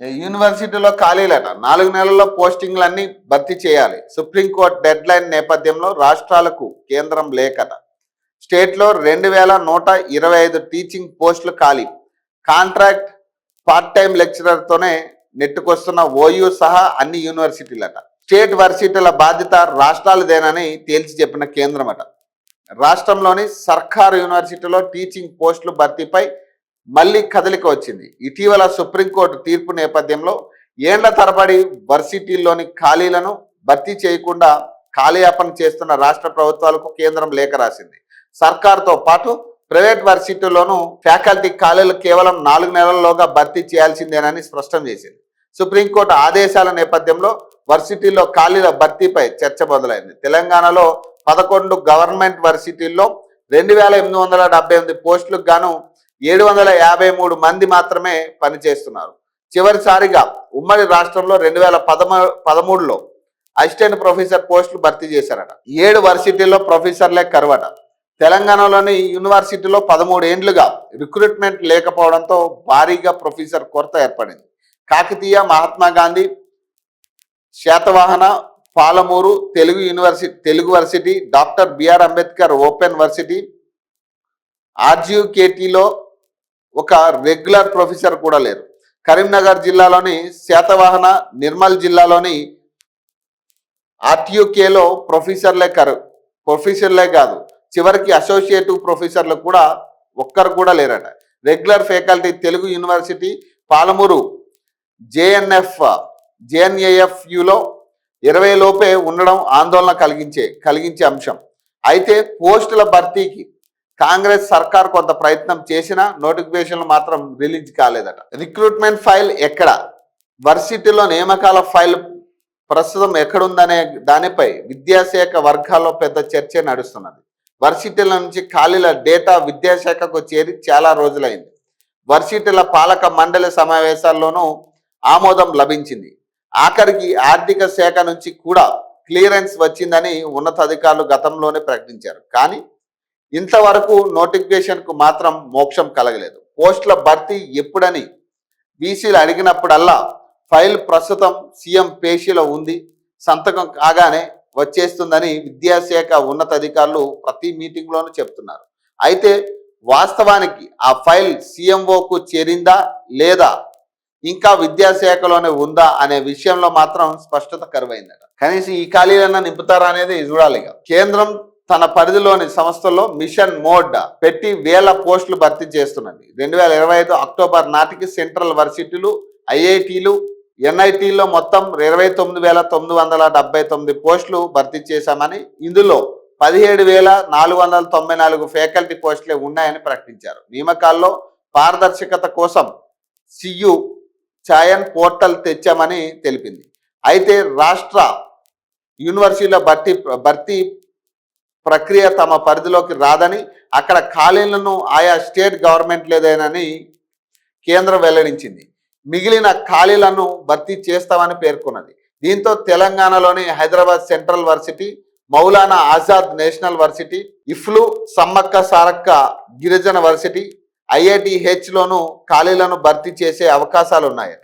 యూనివర్సిటీలో ఖాళీలట 4 నెలల్లో పోస్టింగ్లన్నీ భర్తీ చేయాలి. సుప్రీంకోర్టు డెడ్ లైన్ నేపథ్యంలో రాష్ట్రాలకు కేంద్రం లేఖట. స్టేట్లో 2125 టీచింగ్ పోస్టులు ఖాళీ. కాంట్రాక్ట్ పార్ట్ టైం లెక్చరర్తోనే నెట్టుకొస్తున్న ఓయూ సహా అన్ని యూనివర్సిటీలట. స్టేట్ వర్సిటీల బాధ్యత రాష్ట్రాలదేనని తేల్చి చెప్పిన కేంద్రమట. రాష్ట్రంలోని సర్కారు యూనివర్సిటీలో టీచింగ్ పోస్టులు భర్తీపై మళ్లీ కదలిక వచ్చింది. ఇటీవల సుప్రీంకోర్టు తీర్పు నేపథ్యంలో ఏండ్ల తరబడి వర్సిటీల్లోని ఖాళీలను భర్తీ చేయకుండా కాలయాపన చేస్తున్న రాష్ట్ర ప్రభుత్వాలకు కేంద్రం లేఖ రాసింది. సర్కార్తో పాటు ప్రైవేట్ వర్సిటీల్లోనూ ఫ్యాకల్టీ ఖాళీలు కేవలం 4 నెలల్లోగా భర్తీ చేయాల్సిందేనని స్పష్టం చేసింది. సుప్రీంకోర్టు ఆదేశాల నేపథ్యంలో వర్సిటీల్లో ఖాళీల భర్తీపై చర్చ మొదలైంది. తెలంగాణలో 11 గవర్నమెంట్ వర్సిటీల్లో 2878 పోస్టులకు గాను 753 మంది మాత్రమే పనిచేస్తున్నారు. చివరిసారిగా ఉమ్మడి రాష్ట్రంలో 2013లో అసిస్టెంట్ ప్రొఫెసర్ పోస్టులు భర్తీ చేశారట. 7 వర్సిటీల్లో ప్రొఫెసర్లే కరువట. తెలంగాణలోని యూనివర్సిటీలో 13 ఏండ్లుగా రిక్రూట్మెంట్ లేకపోవడంతో భారీగా ప్రొఫెసర్ కొరత ఏర్పడింది. Kakatiya, Mahatma Gandhi, Satavahana, Palamuru Telugu varsity, doctor BR Ambedkar open varsity, ఆర్జీకేటీలో ఒక రెగ్యులర్ ప్రొఫెసర్ కూడా లేరు. కరీంనగర్ జిల్లాలోని శాతవాహన, నిర్మల్ జిల్లాలోని ఆర్టీయూకేలో ప్రొఫెసర్లే కాదు, చివరికి అసోసియేటివ్ ప్రొఫెసర్లు కూడా ఒక్కరు కూడా లేరట. Regular faculty Telugu university, Palamuru జేఎన్ఏఎఫ్యులో 20 లోపే ఉండడం ఆందోళన కలిగించే అంశం. అయితే పోస్టుల భర్తీకి కాంగ్రెస్ సర్కార్ కొంత ప్రయత్నం చేసినా నోటిఫికేషన్లు మాత్రం రిలీజ్ కాలేదట. రిక్రూట్మెంట్ ఫైల్ ఎక్కడ, వర్సిటీలో నియామకాల ఫైల్ ప్రస్తుతం ఎక్కడుందనే దానిపై విద్యాశాఖ వర్గాల్లో పెద్ద చర్చ నడుస్తున్నది. వర్సిటీల నుంచి ఖాళీల డేటా విద్యాశాఖకు చేరి చాలా రోజులైంది. వర్సిటీల పాలక మండలి సమావేశాల్లోనూ ఆమోదం లభించింది. ఆఖరికి ఆర్థిక శాఖ నుంచి కూడా క్లియరెన్స్ వచ్చిందని ఉన్నతాధికారులు గతంలోనే ప్రకటించారు. కానీ ఇంతవరకు నోటిఫికేషన్కు మాత్రం మోక్షం కలగలేదు. పోస్టుల భర్తీ ఎప్పుడని బీసీలు అడిగినప్పుడల్లా ఫైల్ ప్రస్తుతం సీఎం పేషీలో ఉంది, సంతకం కాగానే వచ్చేస్తుందని విద్యాశాఖ ఉన్నతాధికారులు ప్రతి మీటింగ్లోనూ చెప్తున్నారు. అయితే వాస్తవానికి ఆ ఫైల్ సీఎంఓకు చేరిందా లేదా ఇంకా విద్యాశాఖలోనే ఉందా అనే విషయంలో మాత్రం స్పష్టత కరువైందట. కనీసం ఈ ఖాళీలన్నా నింపుతారా అనేది చూడాలి. కేంద్రం తన పరిధిలోని సంస్థల్లో మిషన్ మోడ్ పెట్టి 1000 పోస్టులు భర్తీ చేస్తున్నది. 2025 అక్టోబర్ నాటికి సెంట్రల్ వర్సిటీలు, ఐఐటీలు, ఎన్ఐటీల్లో మొత్తం 29,979 పోస్టులు భర్తీ చేశామని, ఇందులో 17,494 ఫ్యాకల్టీ పోస్టులే ఉన్నాయని ప్రకటించారు. నియామకాల్లో పారదర్శకత కోసం సియు చయన్ పోర్టల్ తెచ్చామని తెలిపింది. అయితే రాష్ట్ర యూనివర్సిటీల భర్తీ ప్రక్రియ తమ పరిధిలోకి రాదని, అక్కడ ఖాళీలను ఆయా స్టేట్ గవర్నమెంట్ లేదేనని కేంద్రం వెల్లడించింది. మిగిలిన ఖాళీలను భర్తీ చేస్తామని పేర్కొన్నది. దీంతో తెలంగాణలోని Hyderabad central varsity, Maulana Azad national varsity, EFLU, Sammakka Sarakka గిరిజన వర్సిటీ, IITHలోనూ ఖాళీలను భర్తీ చేసే అవకాశాలు ఉన్నాయట.